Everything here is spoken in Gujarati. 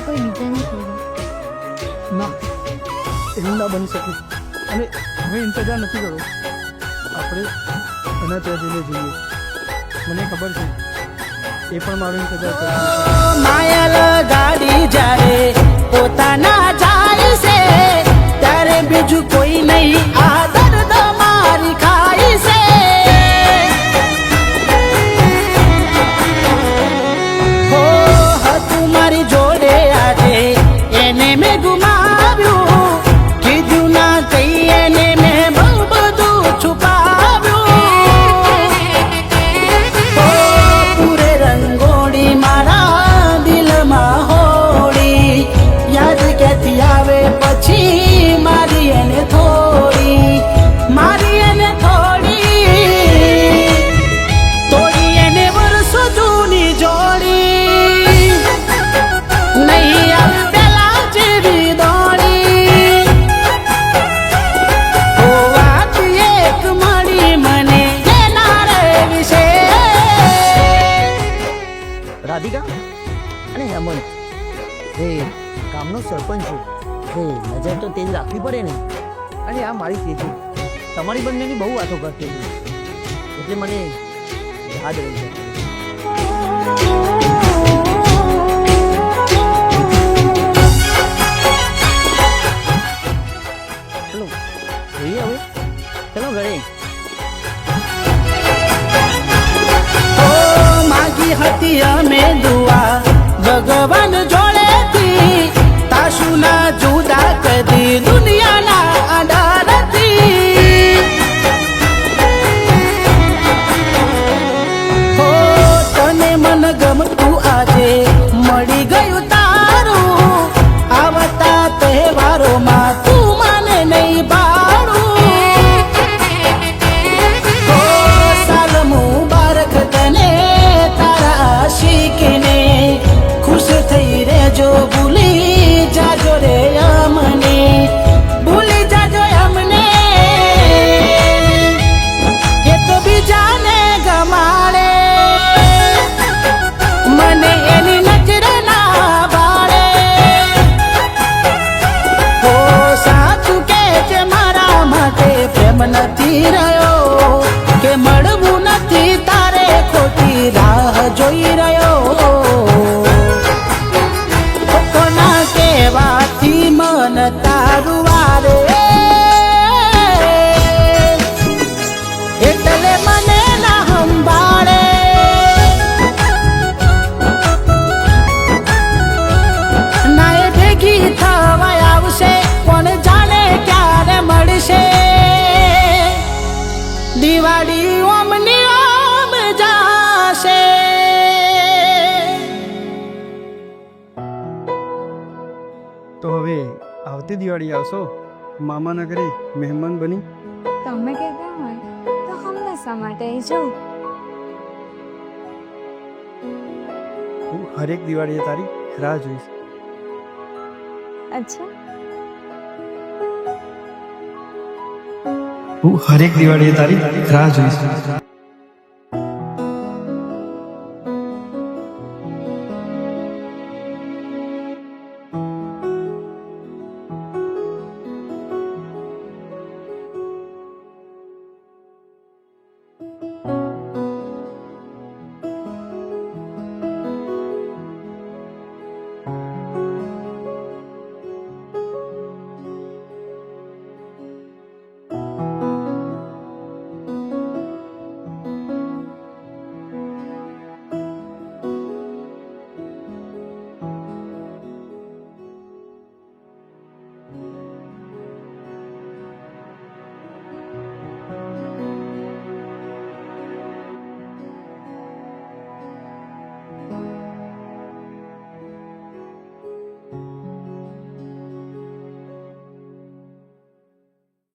તો કોઈ બીજાને ખોજો. ના, એવું ના બની શકે. અને હવે ઇંતજાર નથી કરવો. આપણે એના ત્યાં જઈને જોઈએ. મને ખબર છે એ પણ મારો ઇંતજાર કરશે. માયલ ગાડી જ્યારે પોતાના જાય છે ત્યારે બીજું કોઈ નહીં આ દર્દ મારી ખાઈ છે. હો હતું મારી જોડે આજે એને મેં ગુમાવ્યું. કીધું ના કઈ એને મેં બહુ બધું છુપાવ્યું. હો પૂરે રંગોળી મારા દિલમાં હોળી યાદ ક્યાંથી આવે પછી મારી એને થોડી તોડી એને વર્ષો જૂની જોડી નહીં આવે પેલા જેવી દોડી. ઓ વાત એક મળી મને એના રે વિશે. રાધિકા અને હેમંત એ ગામનો સરપંચ છે. નજર તો તેજ રાખવી પડે ને. અને આ મારી તેજી તમારી બંનેની બહુ વાતો કરતી હતી એટલે મને યાદ રહી છે. ચલો જોઈએ હવે. ચલો ઘરે. ઓ માગી હતી અમે દુઆ ભગવાન જોડેથી તાશું ના જુદા કદી દુનિયાના આડારથી. હો તને મન ગમતું આજે મળી ગયું તારું. આવતા તહેવારોમાં તું મને નહીં ભાડું. હો સાલ મુબારક તને તારા આશિકને ખુશ થઈ રેજો ભૂલી જાજો રે અમને. ભૂલી જાજો અમને એક બીજાને ગમાડે મને એની નજર ના બાળે. હો સાચું કે છે મારા માટે પ્રેમ નથી રહ્યો કે મળવું નથી તારે ખોટી રાહ જોઈ રહ્યો. કોના કેવાથી મન તારું વારે એટલે મને ના સંભાળે. ના એ ભેગી થવા આવશે કોણ જાણે ક્યારે મળશે. દિવાળી ઓમની ઓમ જાશે. તો હવે આવતી દિવાળી આવશો મામાના ઘરે મહેમાન બની. તમે કહેતા હોય તો હંમેશા માટે અહીં જવું. હું હરેક દિવાળીએ તારી રાહ જોઈશ. અચ્છા, હું હરેક દિવાળીએ તારી રાહ જોઈશ.